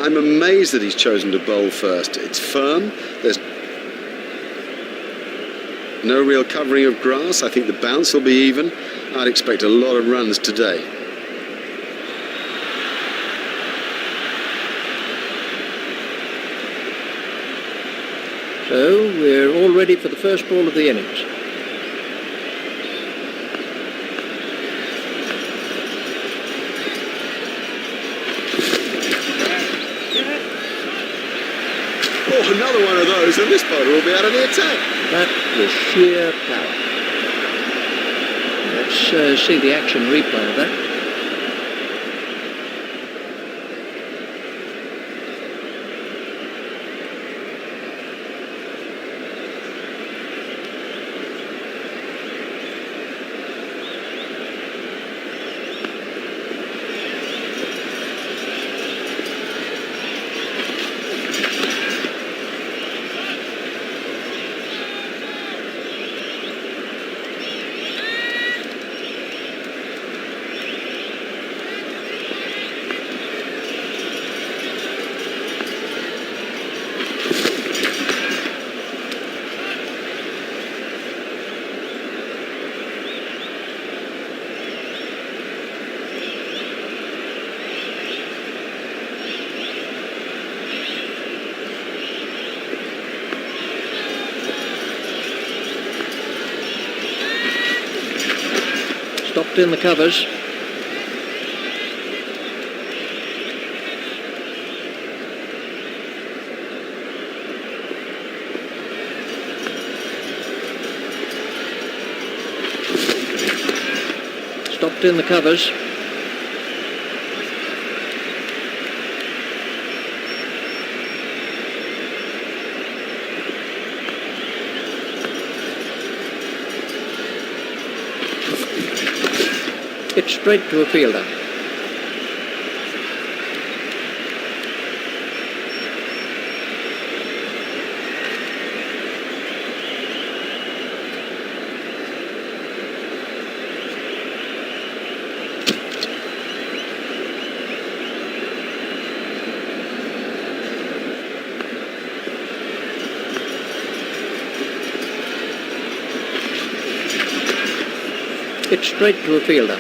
I'm amazed that he's chosen to bowl first. It's firm. There's no real covering of grass. I think the bounce will be even. I'd expect a lot of runs today. So we're all ready for the first ball of the innings. Oh, another one of those, and this bowler will be out of the attack. That was sheer power. Let's see the action replay of that. Stopped in the covers. Stopped in the covers. Hit straight to a fielder. Hit straight to a fielder.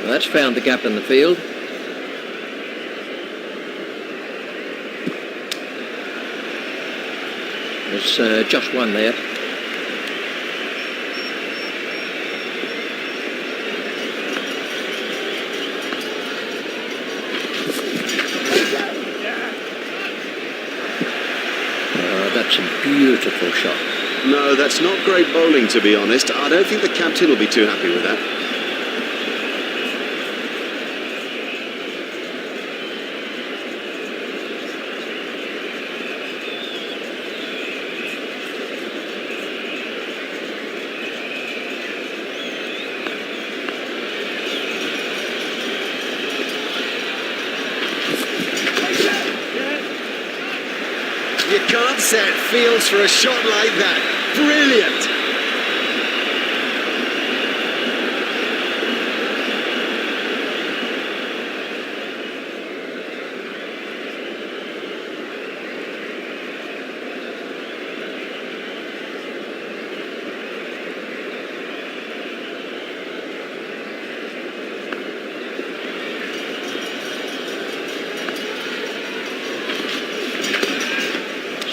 That's found the gap in the field. There's just one there. That's a beautiful shot. No, that's not great bowling, to be honest. I don't think the captain will be too happy with that. You can't set fields for a shot like that. Brilliant!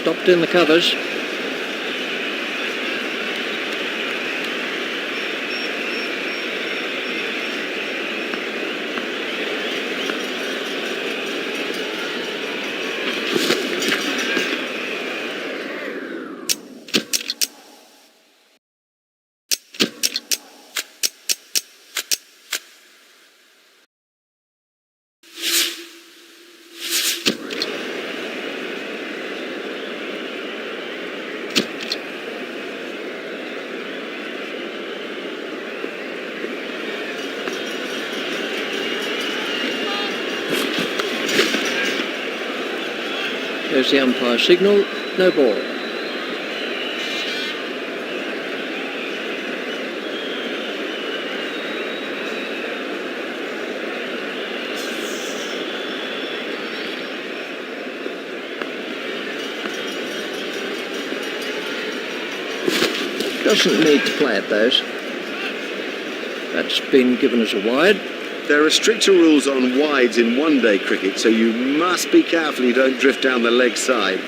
Stopped in the covers. There's the umpire signal, no ball. Doesn't need to play at those. That's been given as a wide. There are stricter rules on wides in one-day cricket, so you must be careful you don't drift down the leg side.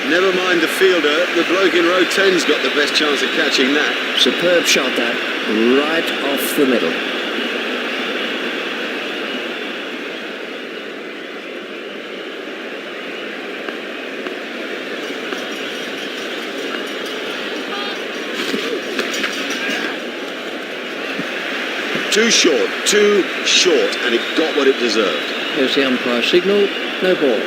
Never mind the fielder, the bloke in row 10's got the best chance of catching that. Superb shot that, right off the middle. Too short, and it got what it deserved. There's the umpire signal, no ball.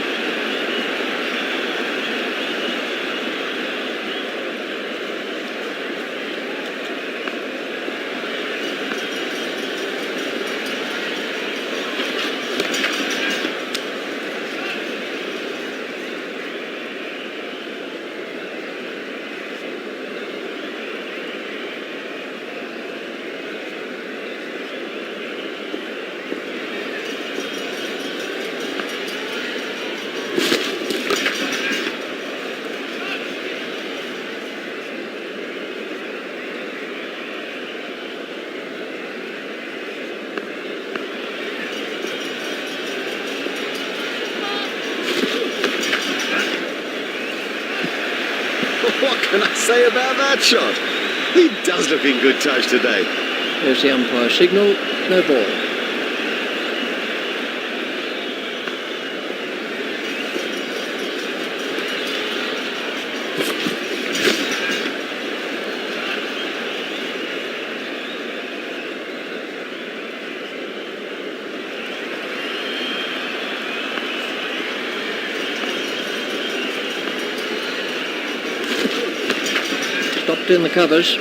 What can I say about that shot? He does look in good touch today. There's the umpire signal, no ball. Stopped in the covers.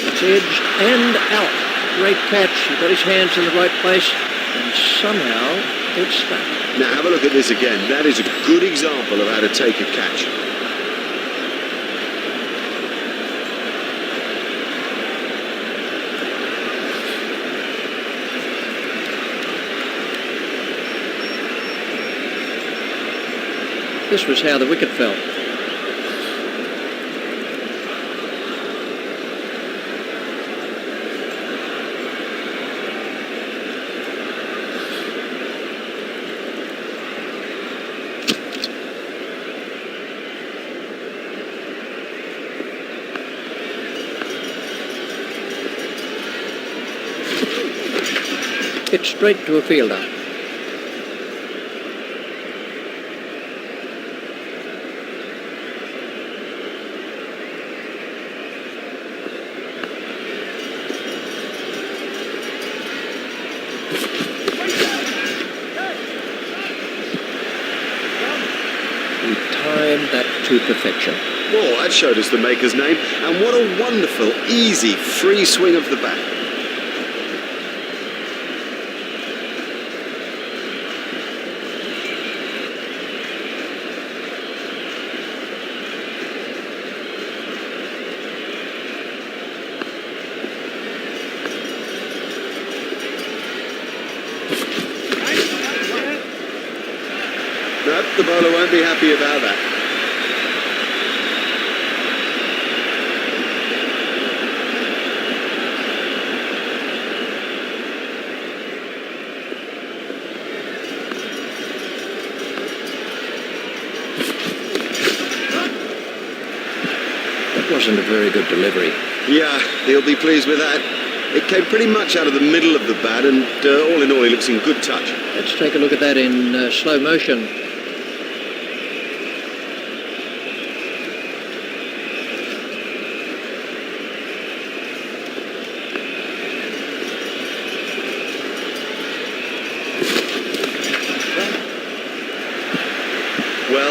It's edged and out. Great catch. He got his hands in the right place and somehow it's stuck. Now have a look at this again. That is a good example of how to take a catch. This was how the wicket fell. Hit straight to a fielder. That to perfection. Well, that showed us the maker's name, and what a wonderful, easy, free swing of the bat. Nope, the bowler won't be happy about that. That wasn't a very good delivery. Yeah, he'll be pleased with that. It came pretty much out of the middle of the bat, and all in all, he looks in good touch. Let's take a look at that in slow motion.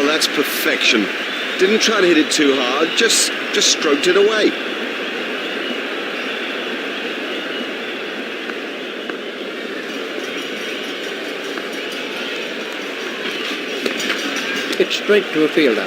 that's perfection. Didn't try to hit it too hard, just stroked it away. Hit straight to a fielder.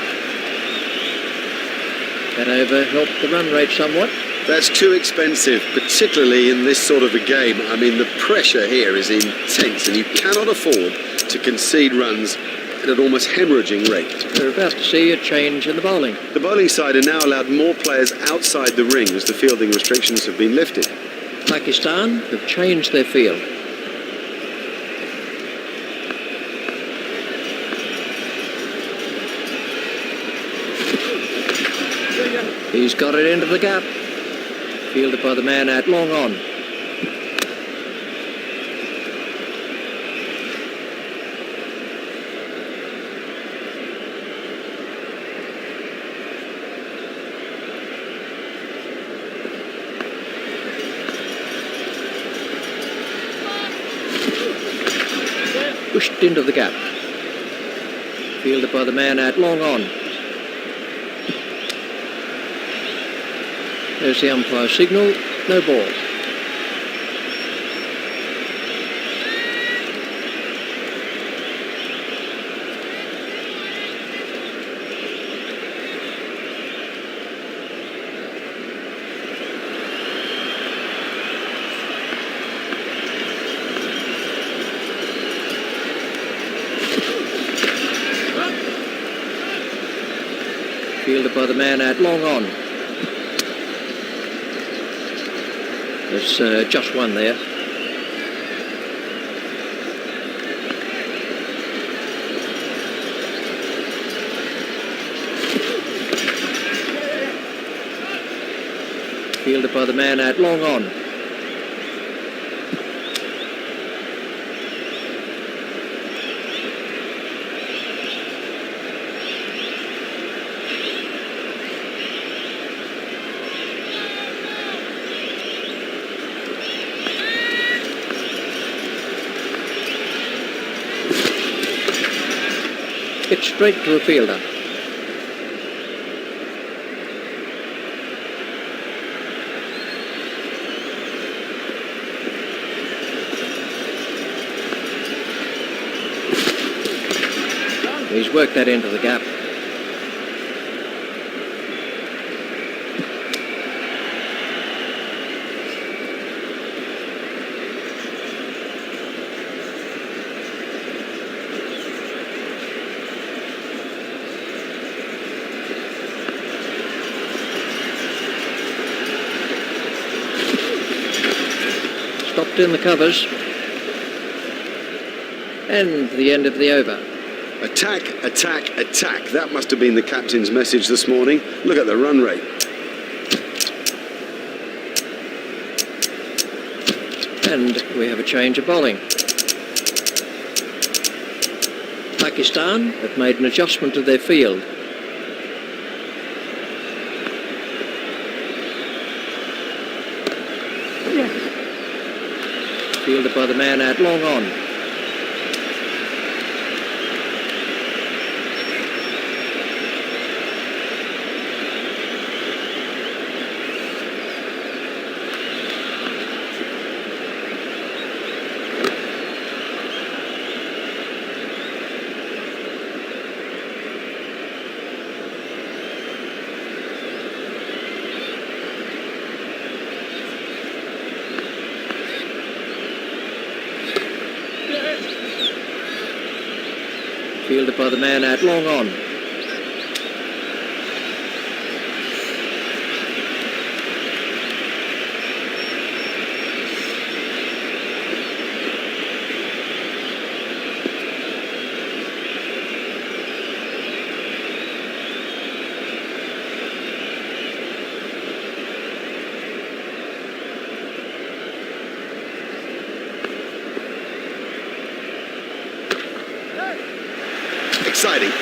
That over helped the run rate somewhat. That's too expensive, particularly in this sort of a game. I mean, the pressure here is intense, and you cannot afford to concede runs at an almost hemorrhaging rate. We're about to see a change in the bowling. The bowling side are now allowed more players outside the ring as the fielding restrictions have been lifted. Pakistan have changed their field. He's got it into the gap. Fielded by the man at long on. Pushed into the gap. Fielded by the man at long on. There's the umpire signal, no ball. Fielded by the man at long on. There's just one there. Fielded by the man at long on. Hit straight to a fielder. He's worked that into the gap. Stopped in the covers. And the end of the over. Attack, attack, attack. That must have been the captain's message this morning. Look at the run rate. And we have a change of bowling. Pakistan have made an adjustment to their field. Fielded by the man at long on. Fielded by the man at long on.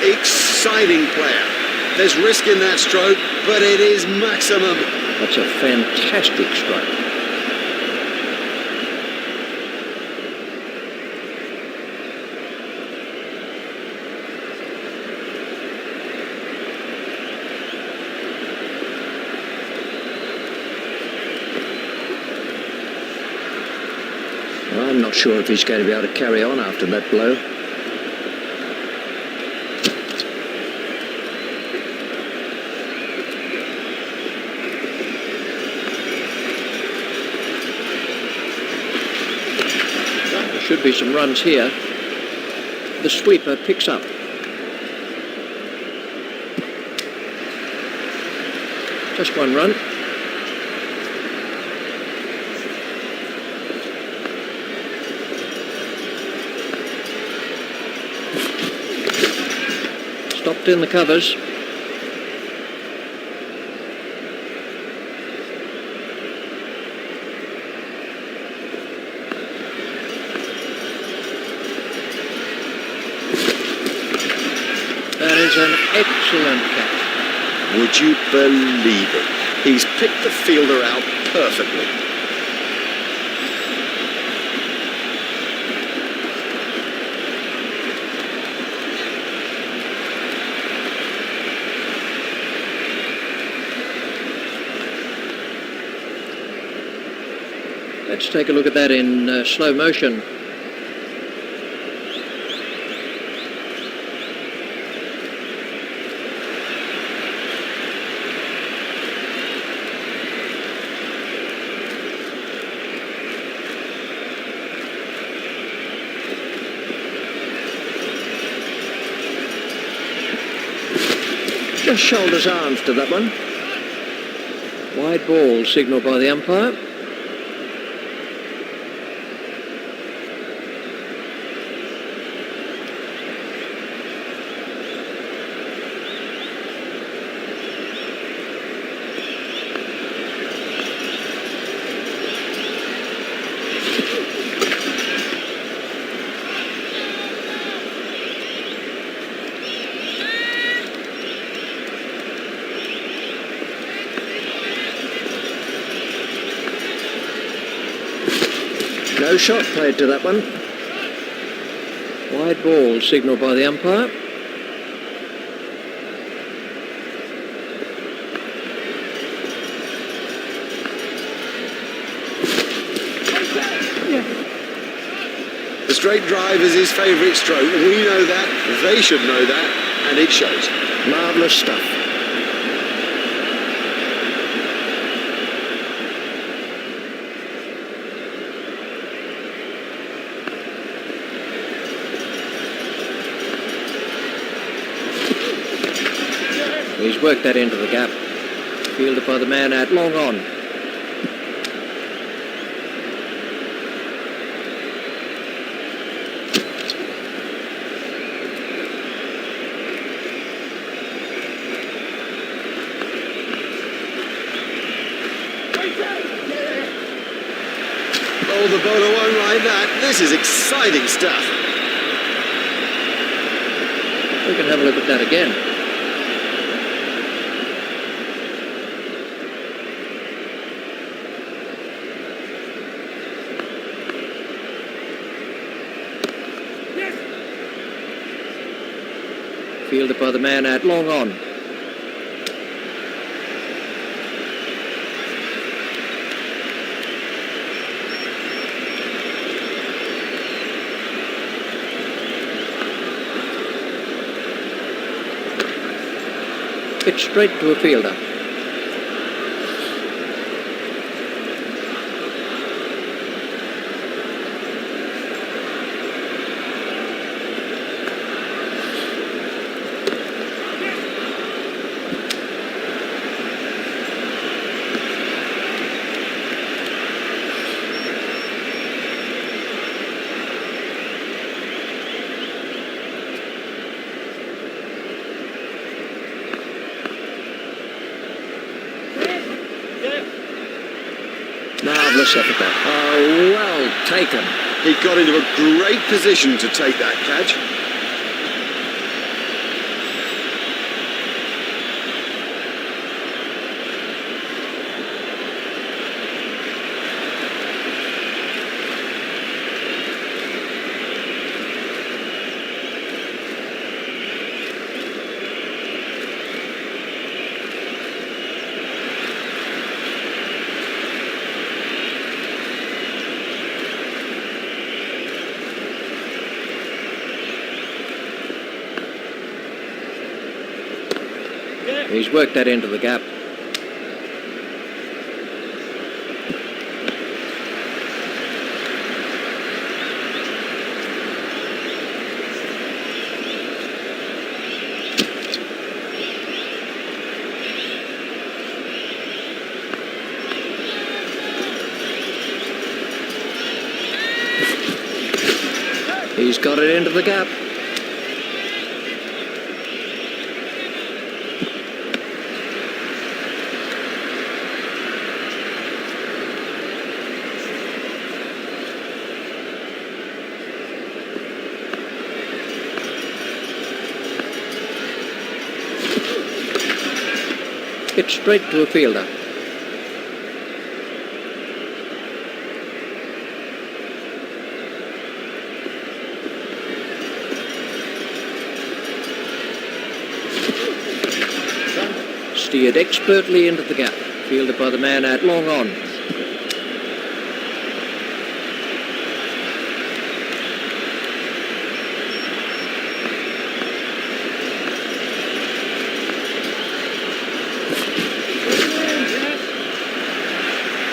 Exciting player. There's risk in that stroke, but it is maximum. That's a fantastic stroke. I'm not sure if he's going to be able to carry on after that blow. There should be some runs here. The sweeper picks up. Just one run. Stopped in the covers. That is an excellent catch. Would you believe it? He's picked the fielder out perfectly. Let's take a look at that in slow motion. Just shoulders arms to that one. Wide ball signalled by the umpire. No shot played to that one. Wide ball signalled by the umpire. The straight drive is his favourite stroke. We know that, they should know that, and it shows. Marvellous stuff. He's worked that into the gap. Fielded by the man out long on. Oh, the bowler won't like that. This is exciting stuff. We can have a look at that again. Fielded by the man out long on. Pitch straight to a fielder. Marvellous effort there. Oh, well taken. He got into a great position to take that catch. He's worked that into the gap. He's got it into the gap. Hit straight to a fielder. Steered expertly into the gap, fielded by the man out long on.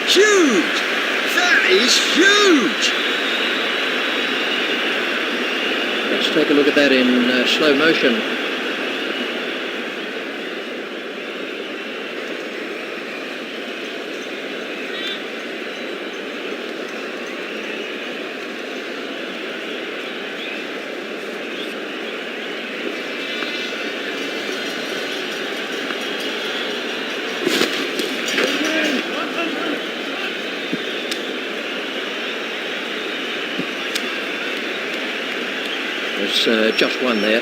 Huge! That is huge! Let's take a look at that in slow motion. There's just one there.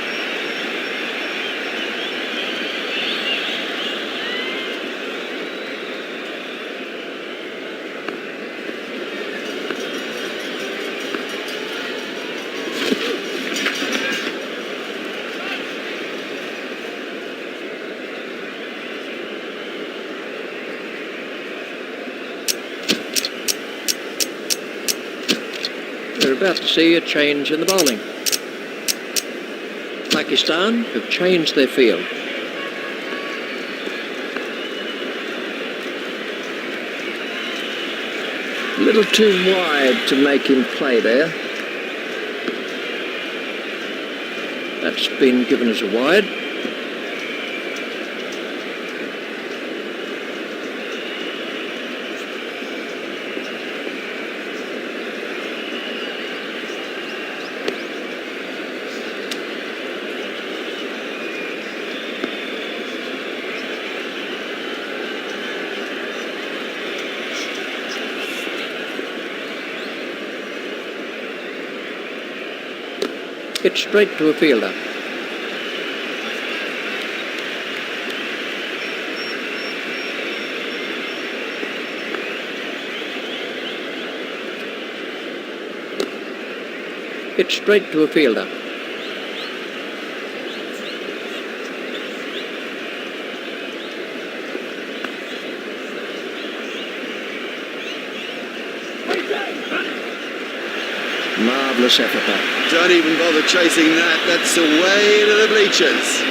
We're about to see a change in the bowling. Pakistan have changed their field. A little too wide to make him play there. That's been given as a wide. Hit straight to a fielder. Hit straight to a fielder. Marvellous effort there. Don't even bother chasing that. That's away to the bleachers.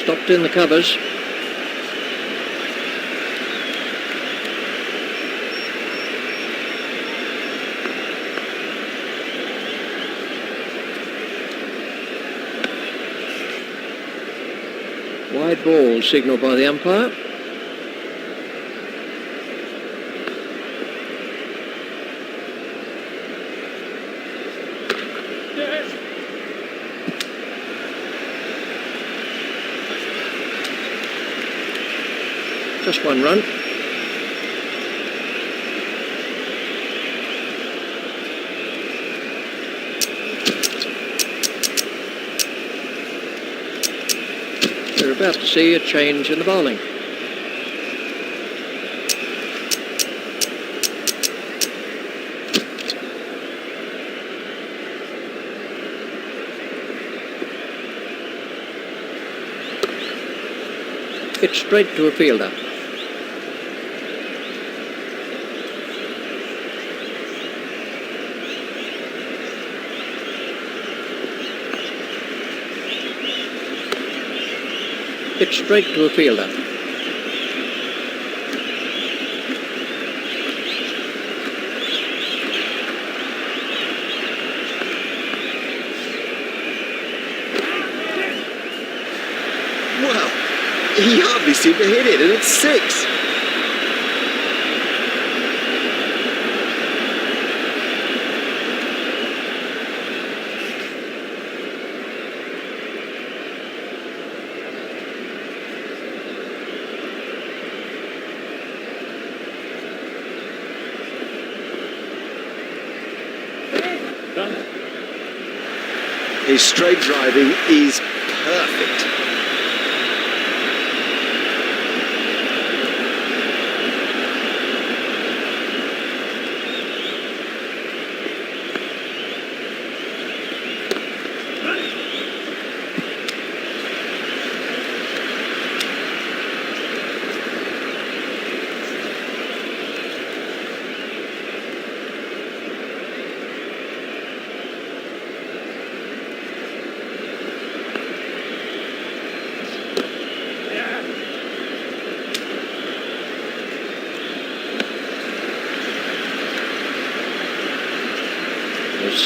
Stopped in the covers. Wide ball signalled by the umpire. Just one run. We're about to see a change in the bowling. Hit straight to a fielder. Hit straight to a fielder. Well, he hardly seemed to hit it, and it's 6. His straight driving is perfect.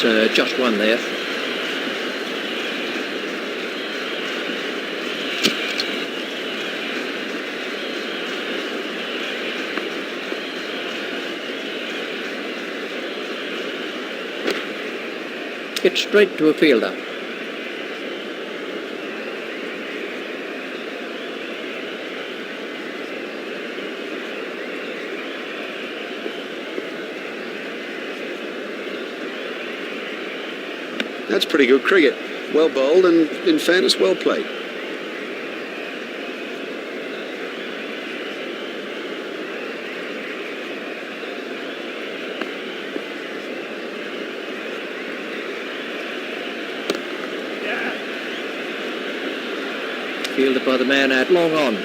There's just one there. Hit straight to a fielder. That's pretty good cricket. Well bowled and, in fairness, well played. Fielded by the man out long on.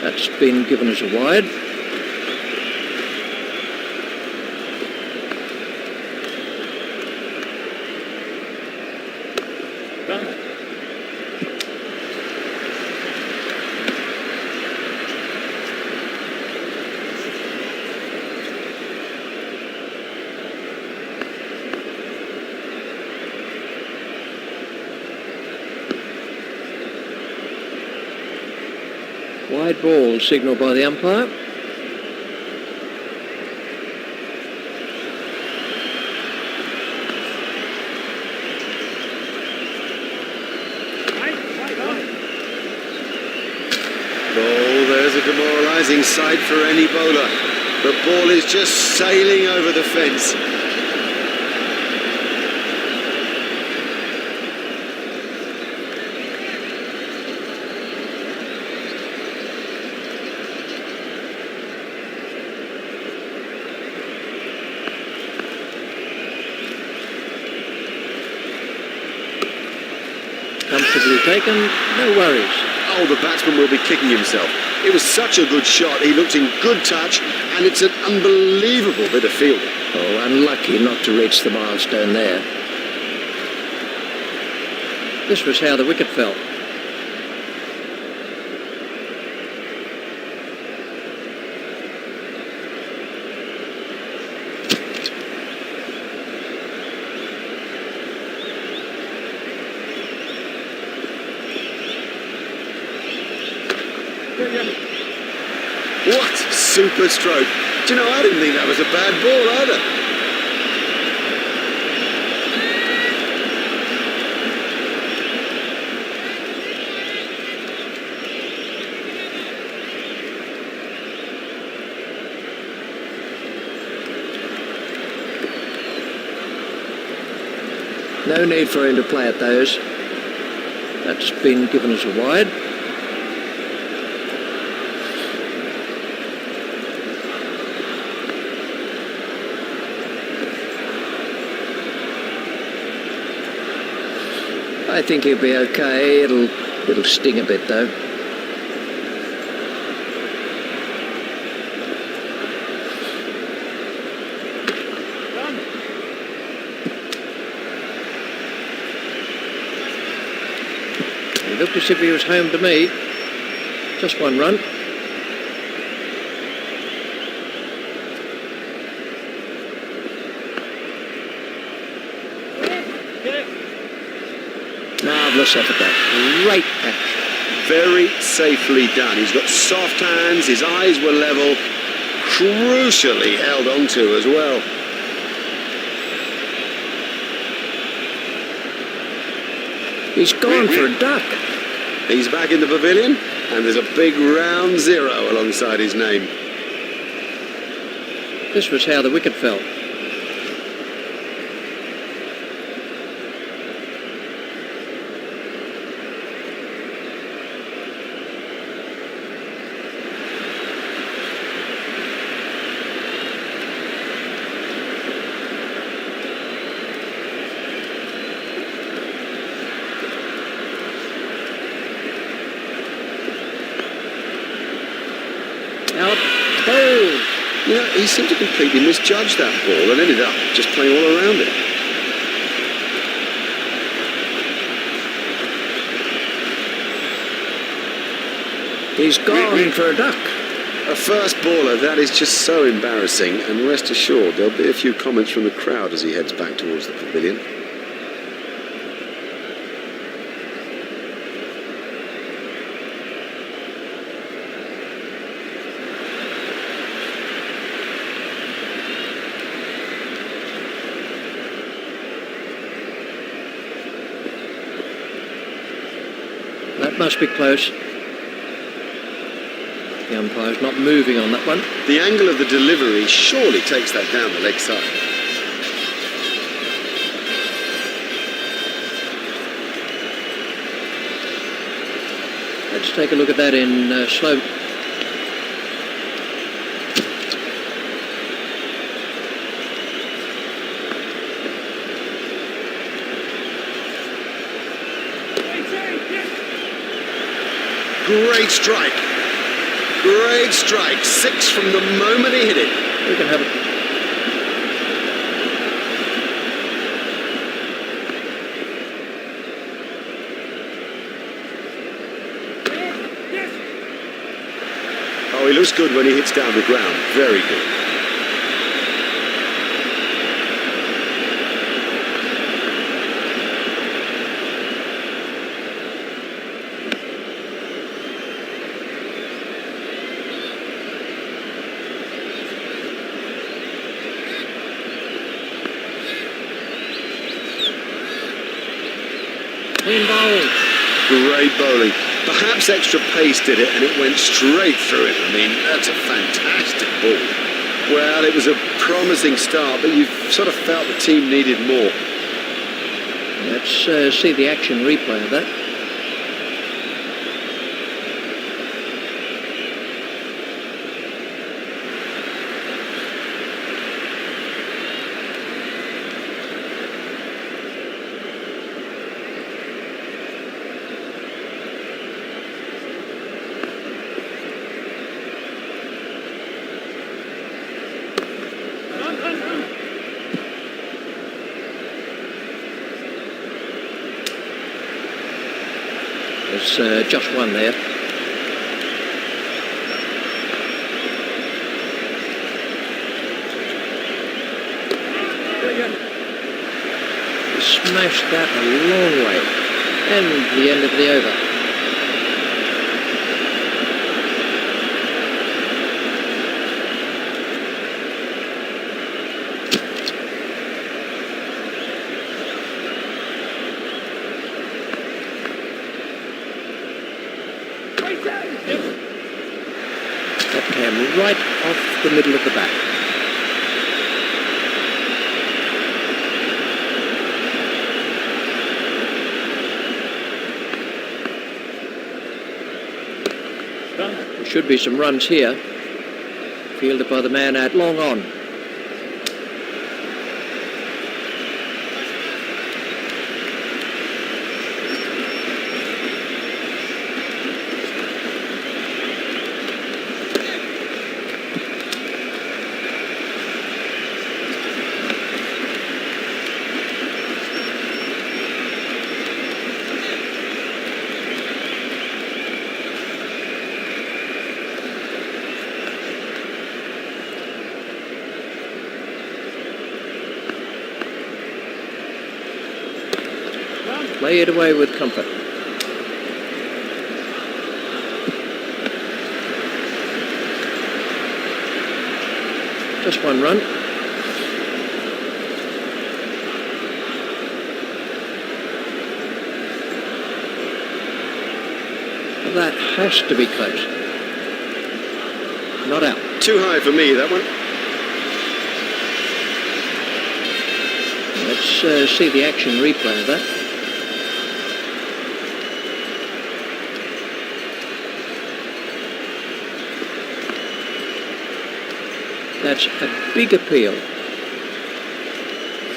That's been given as a wide. Wide ball signalled by the umpire. Oh, there's a demoralising sight for any bowler. The ball is just sailing over the fence. Comfortably taken, no worries. Oh, the batsman will be kicking himself. It was such a good shot. He looked in good touch, and it's an unbelievable bit of fielding. Oh, unlucky not to reach the milestone there. This was how the wicket fell. What super stroke. Do you know, I didn't think that was a bad ball either. No need for him to play at those. That's been given as a wide. I think he'll be okay. It'll sting a bit though. He looked as if he was home to me. Just one run. Marvellous effort that. Great catch. Very safely done. He's got soft hands, his eyes were level, crucially held onto as well. He's gone for a duck. He's back in the pavilion, and there's a big round 0 alongside his name. This was how the wicket fell. Out cold. You know, he seemed to completely misjudge that ball and ended up just playing all around it. He's gone for a duck. A first baller, that is just so embarrassing, and rest assured there'll be a few comments from the crowd as he heads back towards the pavilion. That must be close. The umpire's not moving on that one. The angle of the delivery surely takes that down the leg side. Let's take a look at that in slow. Great strike. Great strike. 6 from the moment he hit it. We can have it. Oh, he looks good when he hits down the ground. Very good. Clean bowl. Great bowling. Perhaps extra pace did it and it went straight through him. I mean, that's a fantastic ball. Well, it was a promising start, but you sort of felt the team needed more. Let's see the action replay of that. There's just one there. He smashed that a long way. And the end of the over. That came right off the middle of the bat. There should be some runs here. Fielded by the man out long on. play it away with comfort. Just one run. That has to be close. Not out. Too high for me, that one. Let's see the action replay of that. That's a big appeal.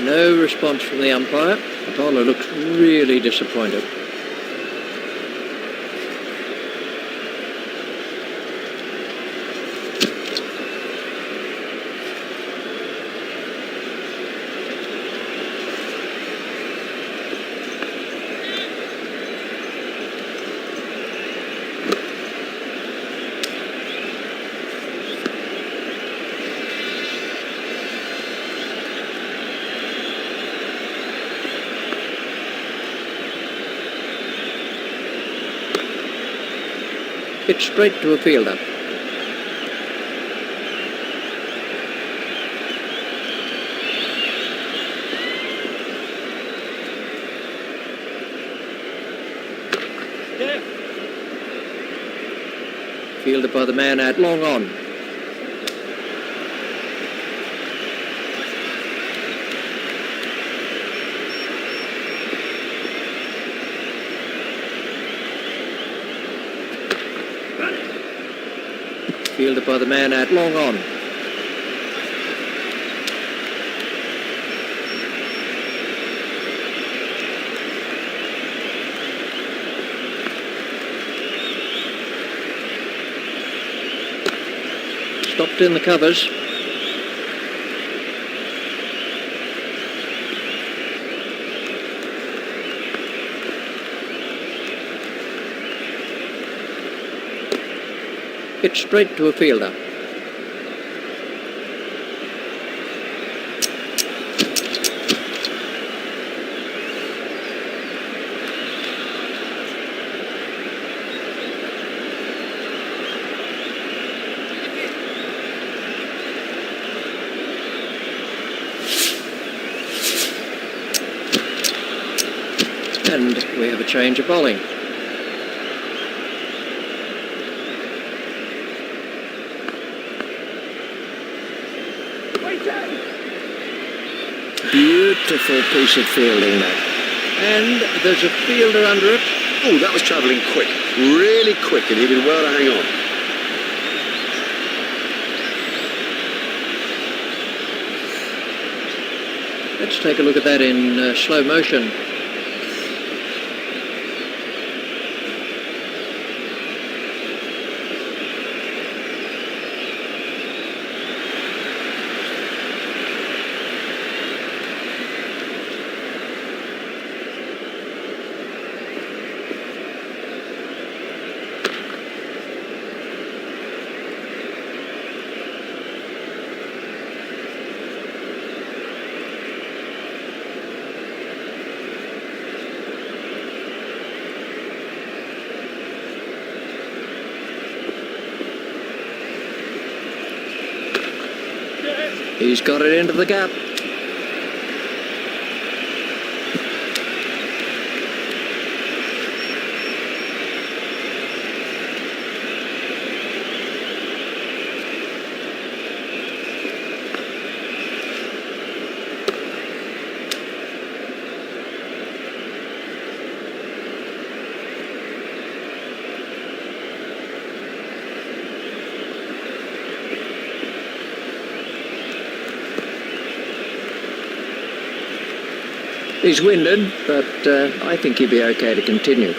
No response from the umpire. The bowler looks really disappointed. Hit straight to a fielder. Yeah. Fielded by the man at long on. Fielded by the man at long on. Stopped in the covers. Hit straight to a fielder. And we have a change of bowling. Beautiful piece of fielding there. And there's a fielder under it. Oh, that was travelling quick. Really quick, and he did well to hang on. Let's take a look at that in slow motion. He's got it into the gap. He's winded, but I think he'll be okay to continue.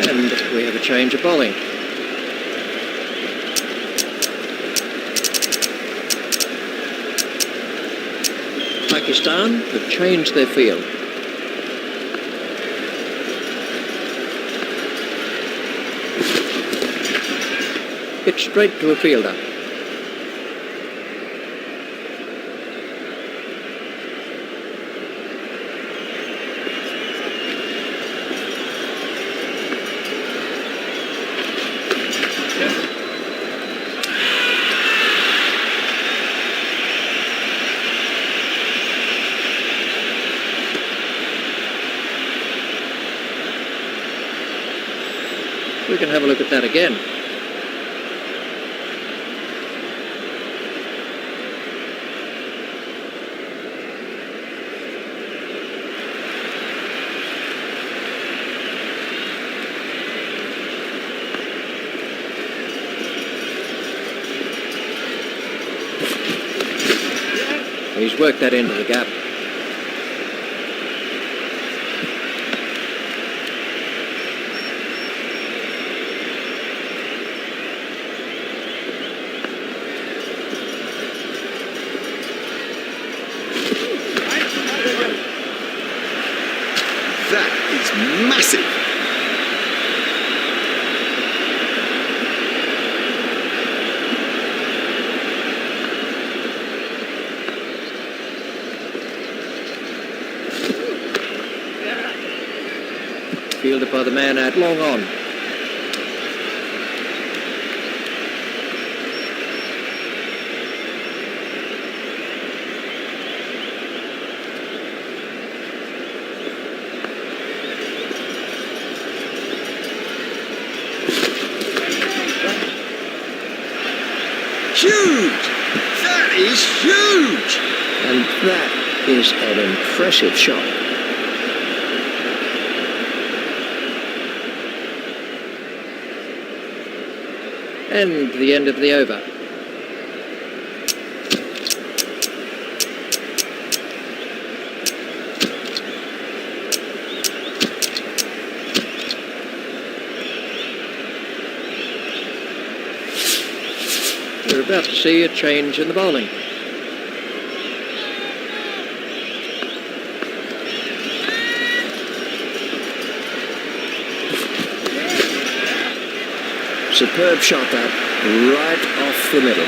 And we have a change of bowling. Pakistan have changed their field. Hit straight to a fielder. We can have a look at that again. He's worked that into the gap. That is massive. Fielded by the man out long on. Huge! That is huge! And that is an impressive shot. And the end of the over. We're about to see a change in the bowling. Superb shot that, right off the middle.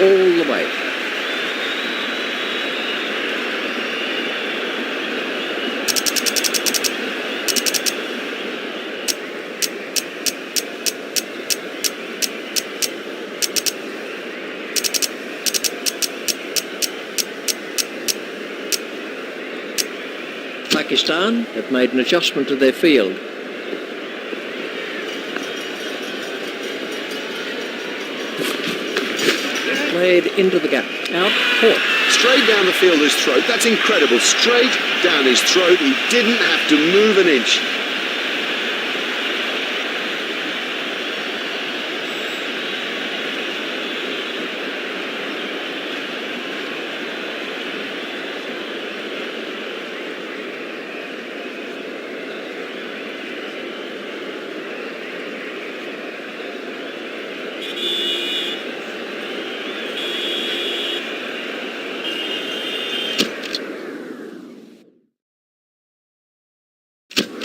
All the way. Pakistan have made an adjustment to their field. Played into the gap. Out, caught. Straight down the fielder's throat. That's incredible. Straight down his throat. He didn't have to move an inch.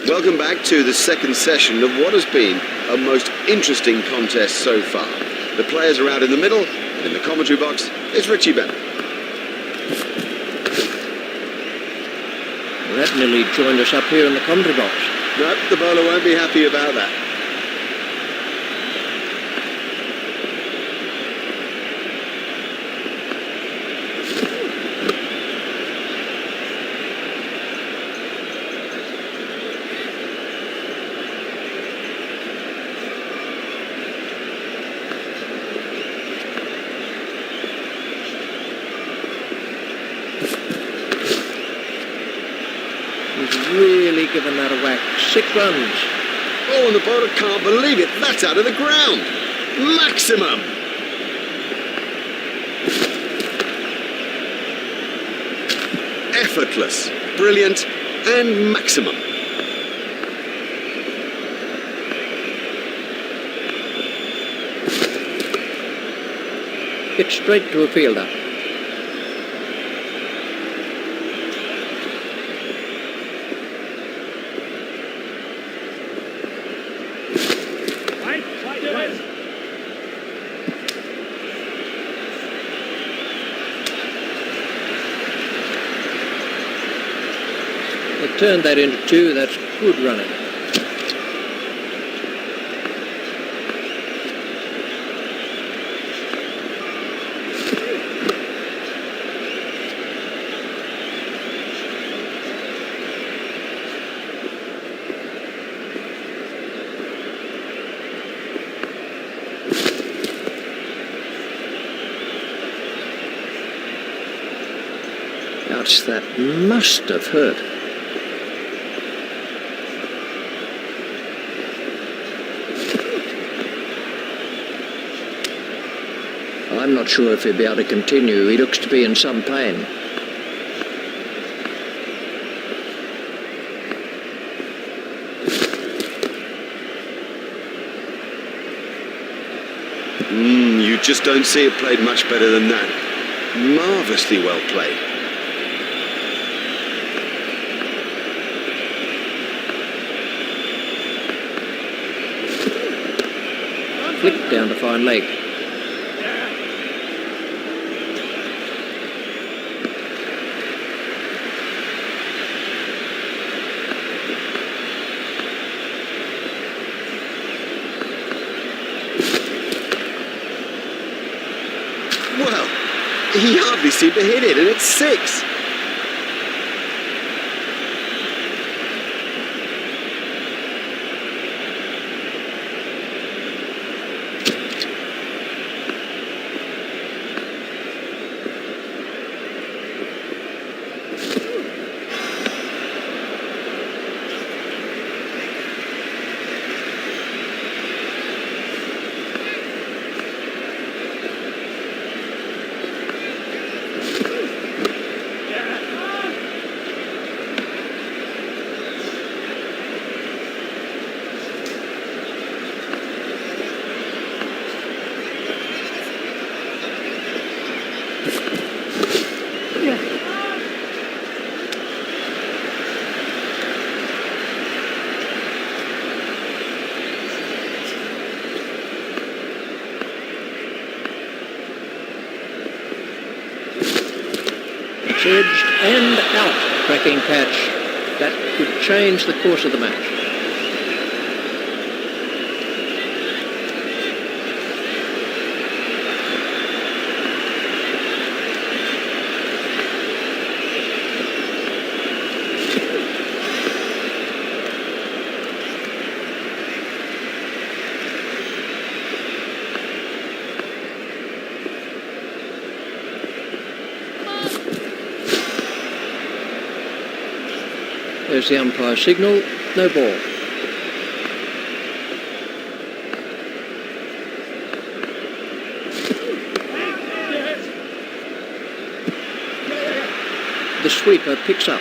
Welcome back to the second session of what has been a most interesting contest so far. The players are out in the middle, and in the commentary box is Richie Bennett. Well, that nearly joined us up here in the commentary box. No, the bowler won't be happy about that. He's really given that a whack. 6 runs. Oh, and the bowler can't believe it. That's out of the ground. Maximum. Effortless, brilliant, and maximum. Hit straight to a fielder. They turned that into 2. That's good running. Ouch, that must have hurt. I'm not sure if he'll be able to continue. He looks to be in some pain. You just don't see it played much better than that. Marvellously well played. Flicked down to fine leg. Well, he hardly seemed to hit it, and it's 6. Edged and out. Cracking catch. That could change the course of the match. There's the umpire signal, no ball. The sweeper picks up.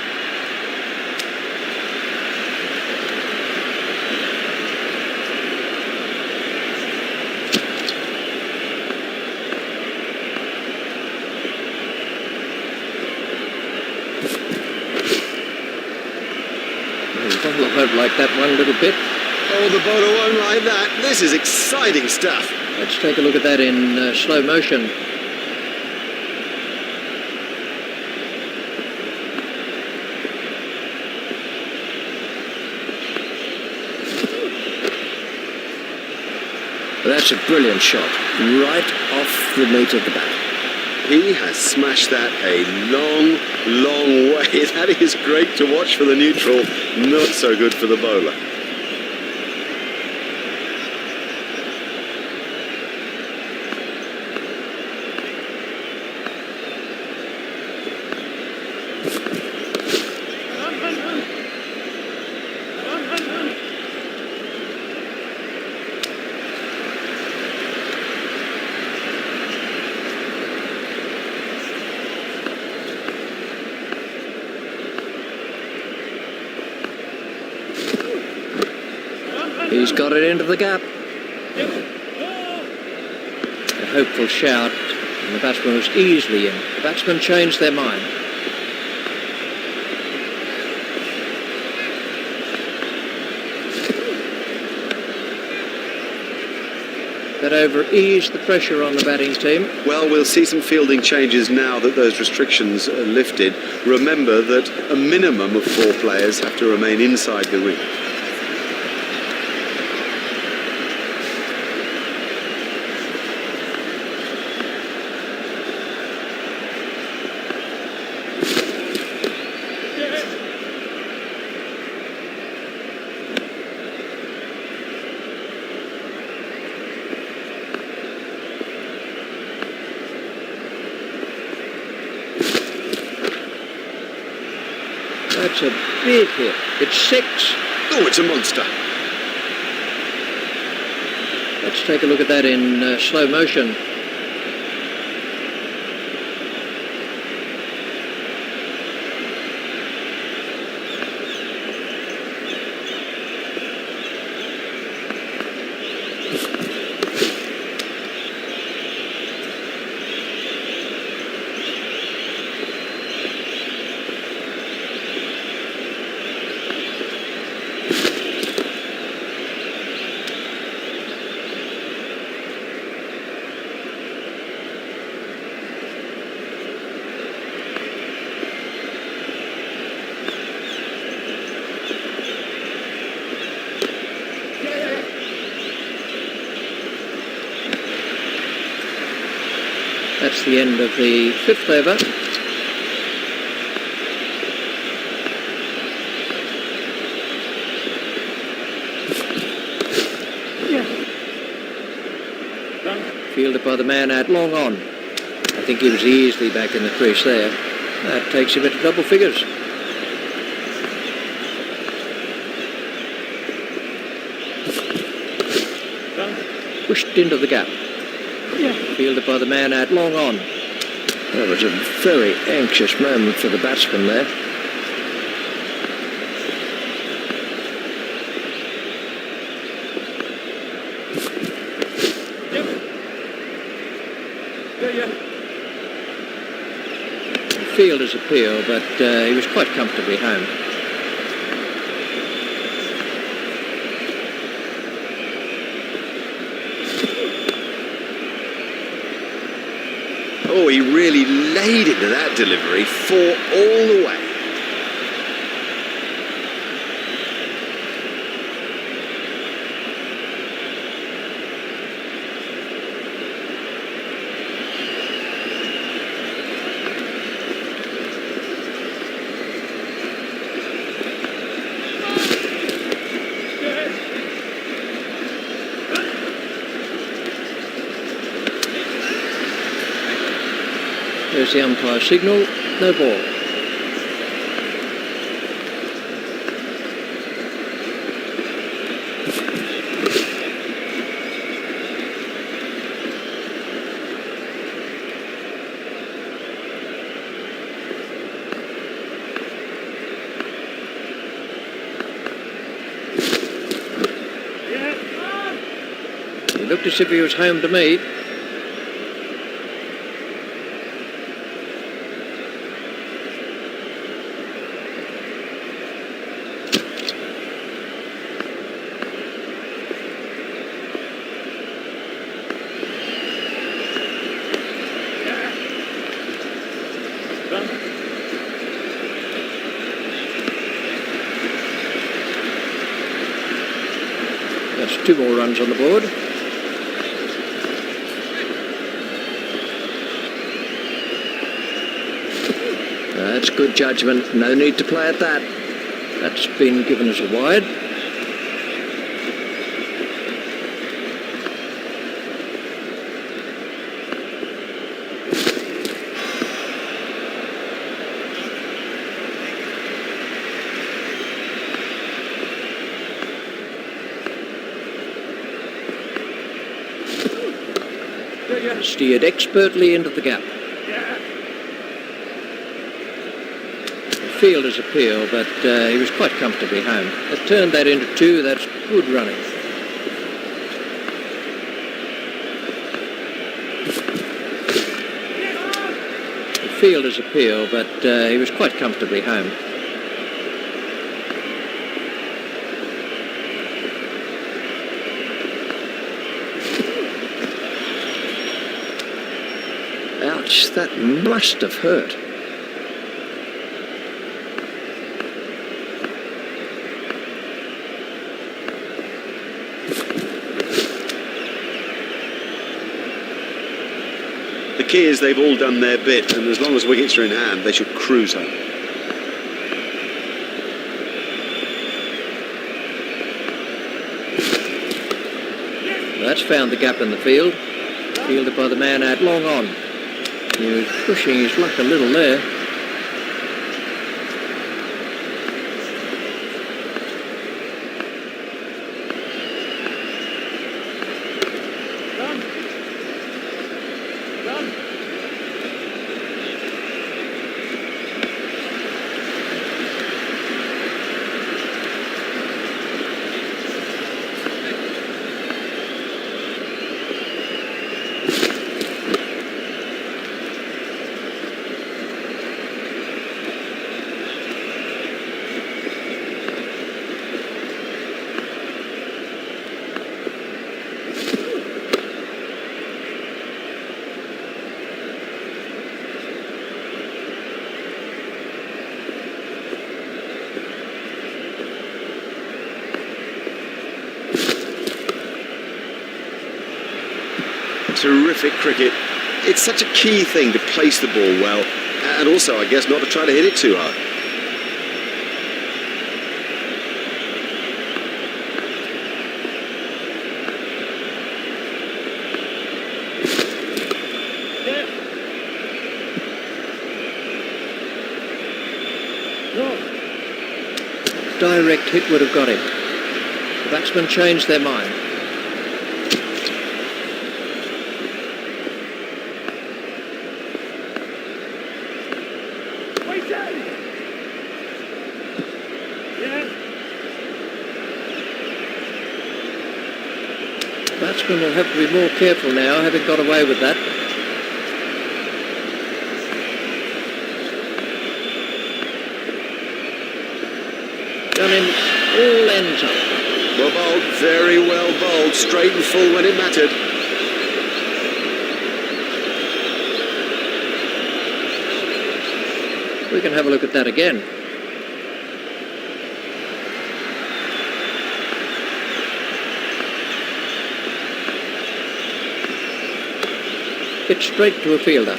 Won't like that one little bit. Oh, the bowler won't like that. This is exciting stuff. Let's take a look at that in slow motion. That's a brilliant shot, right off the meat of the bat. He has smashed that a long, long way. That is great to watch for the neutral, not so good for the bowler. He's got it into the gap. A hopeful shout, and the batsman was easily in. The batsmen changed their mind. That over eased the pressure on the batting team. Well, we'll see some fielding changes now that those restrictions are lifted. Remember that a minimum of 4 players have to remain inside the ring. That's a big hit. It's 6. Oh, it's a monster. Let's take a look at that in slow motion. That's the end of the 5th over. Fielded by the man out long on. I think he was easily back in the crease there. That takes him into double figures. Pushed into the gap. Fielded by the man out long on. That was a very anxious moment for the batsman there. Fielder's appeal, but he was quite comfortably home. Oh, he really laid into that delivery, 4 all the way. There's the umpire signal, no ball. He looked as if he was home to me. That's 2 more runs on the board. That's good judgment. No need to play at that. That's been given as a wide. Steered expertly into the gap. The fielder's appeal, but he was quite comfortably home. They turned that into 2. That's good running. fielder's appeal, but he was quite comfortably home. Ouch, that must have hurt. The key is they've all done their bit, and as long as wickets are in hand, they should cruise home. That's found the gap in the field. Fielded by the man out long on. He was pushing his luck a little there. Terrific cricket. It's such a key thing to place the ball well, and also, I guess, not to try to hit it too hard. Direct hit would have got him. The batsmen changed their mind. Batsmen will have to be more careful now, having got away with that. Done him all ends up. Well bowled, very well bowled, straight and full when it mattered. We can have a look at that again. Hit straight to a fielder.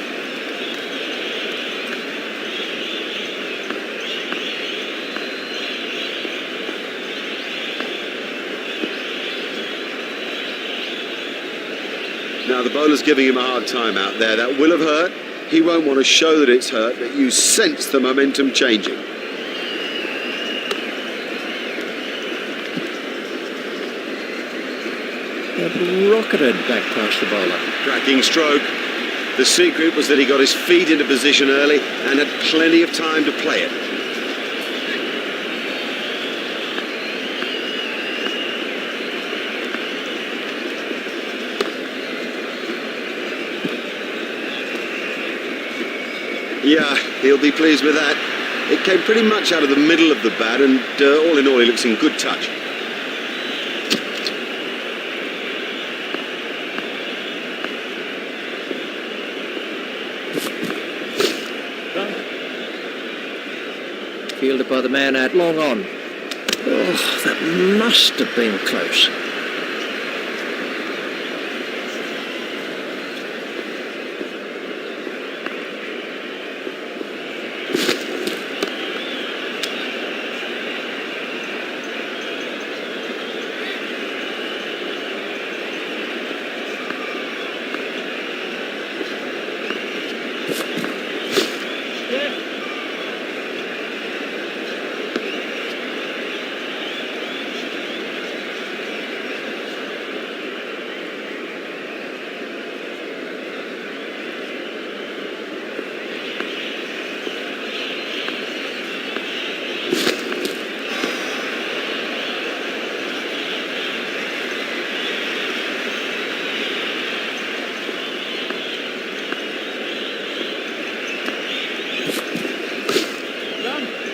Now the bowler's giving him a hard time out there. That will have hurt. He won't want to show that it's hurt, but you sense the momentum changing. It rocketed back past the bowler. Cracking stroke. The secret was that he got his feet into position early and had plenty of time to play it. Yeah, he'll be pleased with that. It came pretty much out of the middle of the bat, and all in all, he looks in good touch. Fielded by the man out long on. Oh, that must have been close.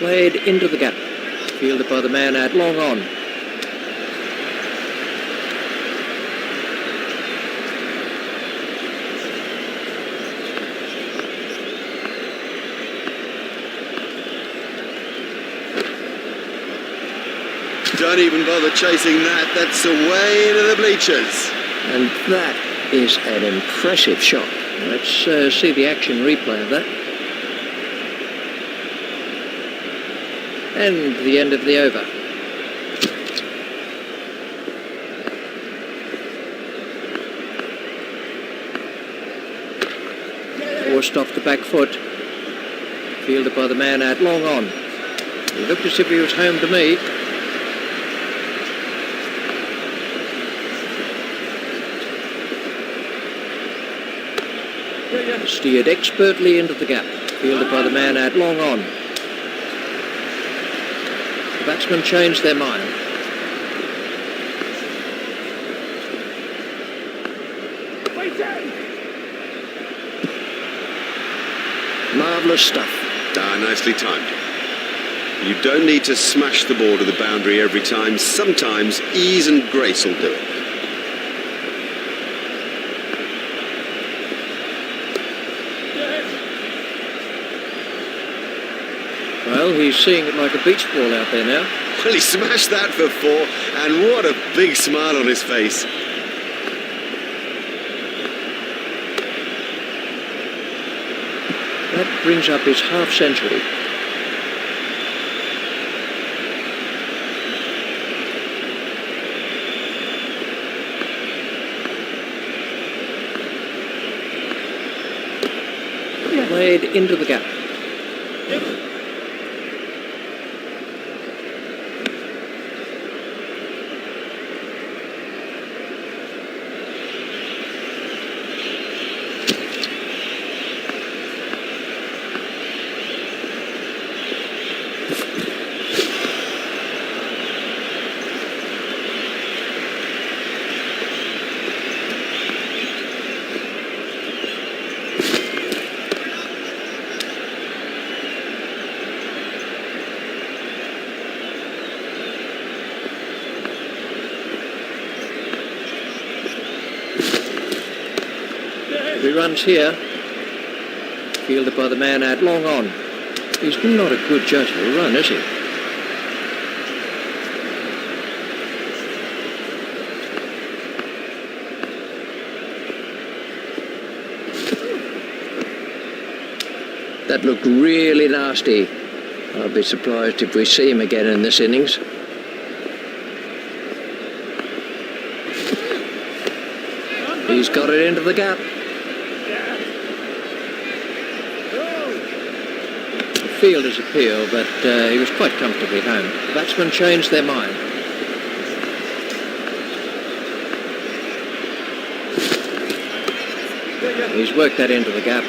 Played into the gap. Fielded by the man out long on. Don't even bother chasing that. That's away into the bleachers. And that is an impressive shot. Let's see the action replay of that. And the end of the over. Forced off the back foot. Fielded by the man out long on. He looked as if he was home to me. Steered expertly into the gap. Fielded by the man out long on. The batsmen changed their mind. Marvellous stuff. Nicely timed. You don't need to smash the ball to the boundary every time. Sometimes ease and grace will do it. Well, he's seeing it like a beach ball out there now. Well, he smashed that for 4, and what a big smile on his face. That brings up his half century. Played into the gap. Runs here. Fielded by the man out long on. He's not a good judge of a run, is he? That looked really nasty. I'll be surprised if we see him again in this innings. He's got it into the gap. Fielder's appeal, but he was quite comfortably home. The batsmen changed their mind. He's worked that into the gap.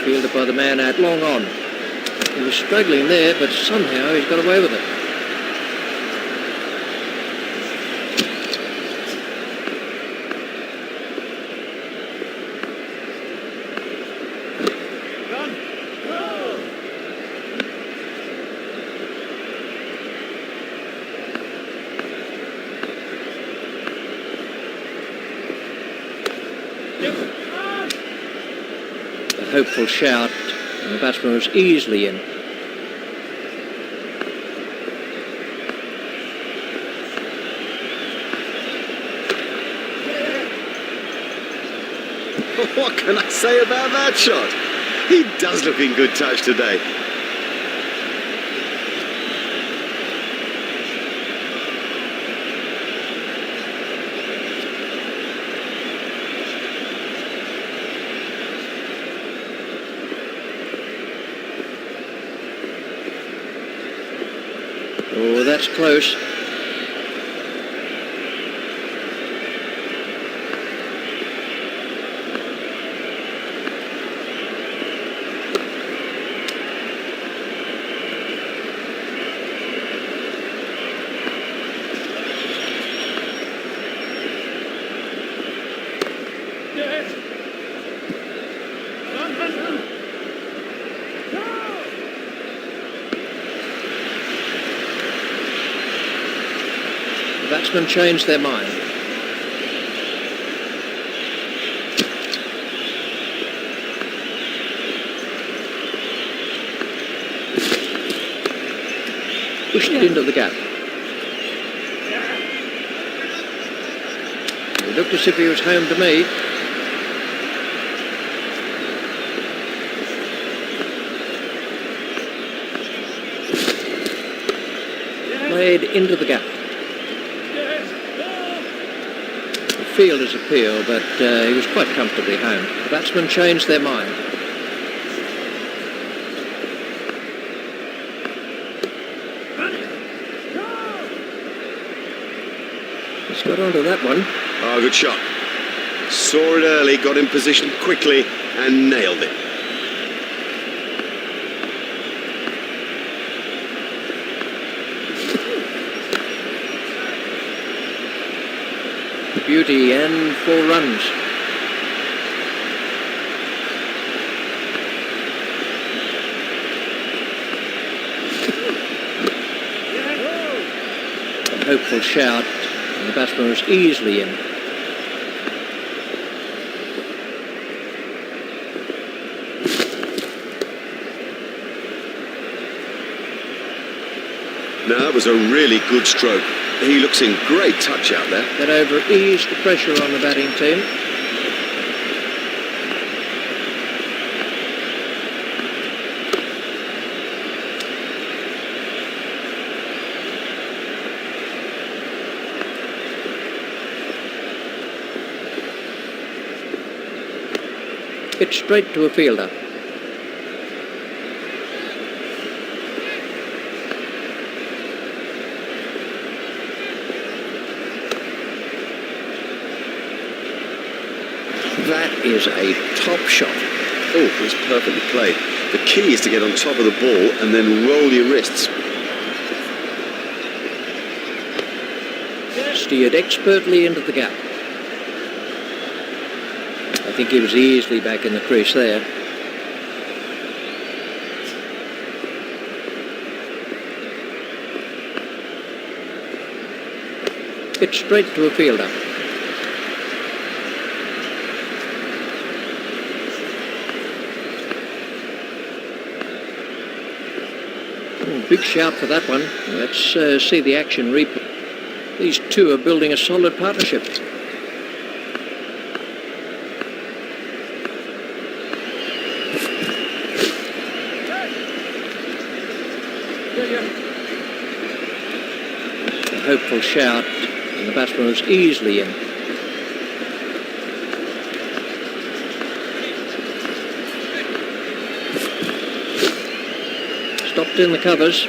Fielded by the man out long on. He was struggling there, but somehow he's got away with it. Hopeful shout, and the batsman was easily in. What can I say about that shot? He does look in good touch today. Oh, that's close. batsmen changed their mind. Pushed it into the gap. It looked as if he was home to me. Played into the gap. The fielder's appeal, but he was quite comfortably home. The batsmen changed their mind. He's got onto that one. Oh, good shot. Saw it early, got in position quickly and nailed it. Beauty and 4 runs. A hopeful shout, and the batsman was easily in. No, that was a really good stroke. He looks in great touch out there. That over eased the pressure on the batting team. Hit straight to a fielder. That is a top shot. Oh, it was perfectly played. The key is to get on top of the ball and then roll your wrists. Steered expertly into the gap. I think he was easily back in the crease there. Hit straight to a fielder. Big shout for that one. Let's see the action replay. These two are building a solid partnership. A hopeful shout, and the batsman was easily in. Stopped in the covers.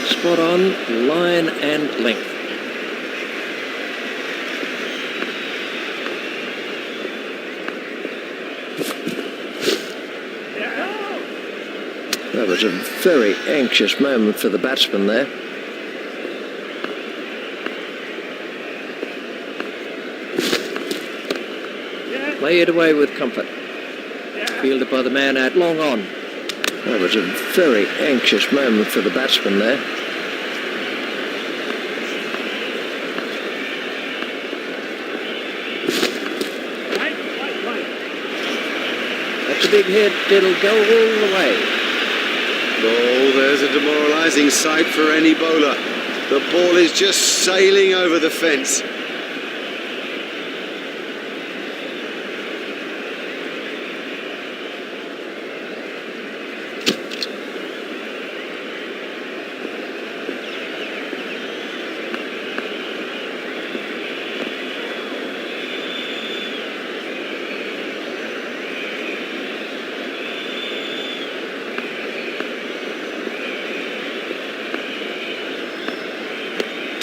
Spot on, line and length. That was a very anxious moment for the batsman there. Play it away with comfort. Fielded by the man out long on. That was a very anxious moment for the batsman there. That's a big hit. It'll go all the way. Oh, there's a demoralising sight for any bowler. The ball is just sailing over the fence.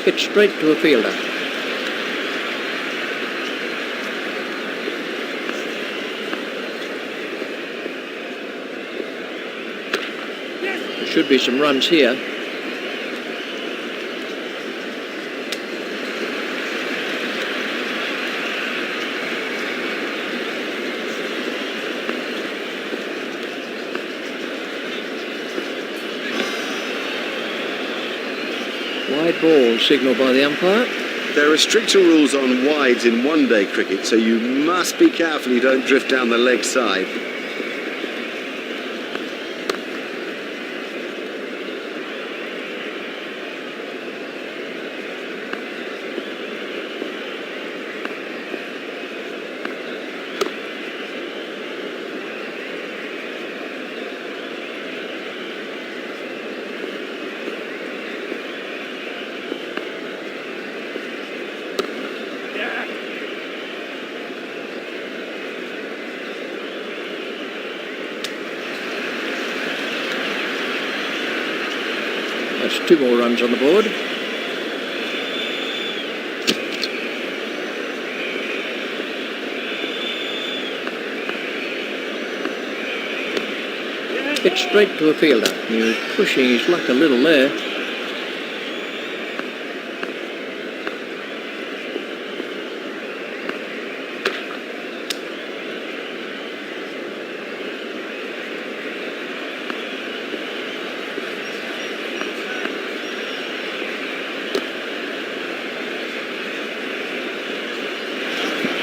Hit straight to a fielder. There should be some runs here. Wide ball signalled by the umpire. There are stricter rules on wides in one-day cricket, so you must be careful you don't drift down the leg side. That's 2 more runs on the board. It's straight to a fielder. He was pushing his luck a little there.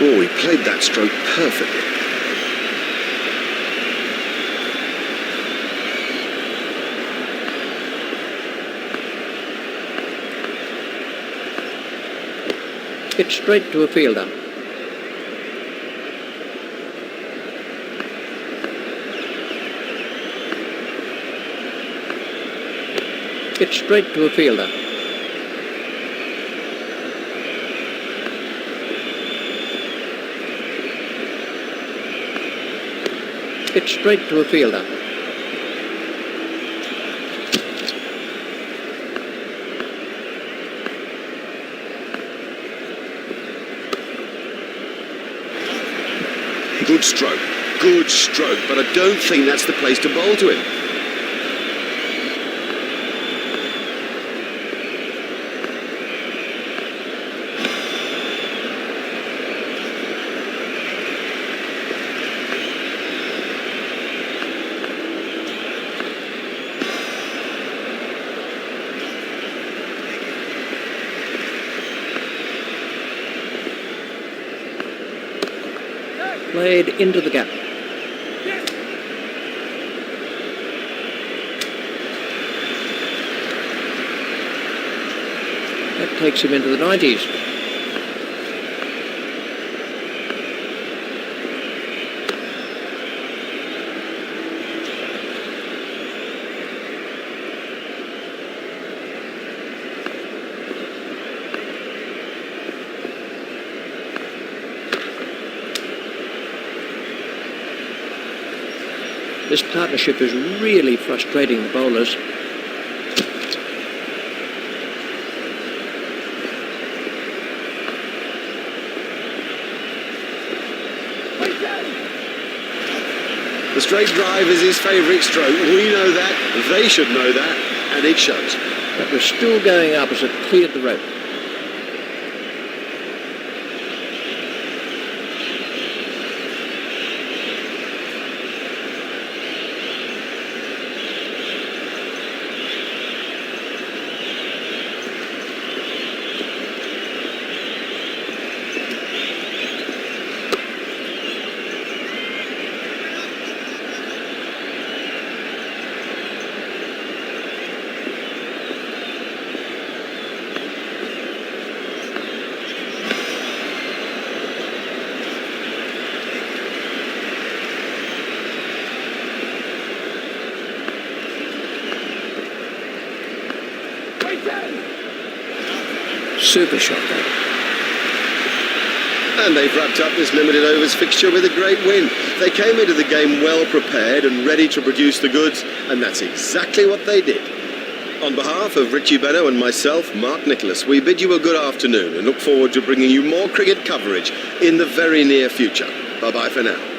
Oh, he played that stroke perfectly. It's straight to a fielder. It's straight to a fielder. It's straight to a fielder. Good stroke, but I don't think that's the place to bowl to him. Played into the gap. That takes him into the 90s. This partnership is really frustrating the bowlers. The straight drive is his favourite stroke. We know that, they should know that, and it shows. That was still going up as it cleared the rope. Super shot there. And they've wrapped up this limited overs fixture with a great win. They came into the game well prepared and ready to produce the goods, and that's exactly what they did. On behalf of Richie Benno and myself, Mark Nicholas, we bid you a good afternoon and look forward to bringing you more cricket coverage in the very near future. Bye-bye for now.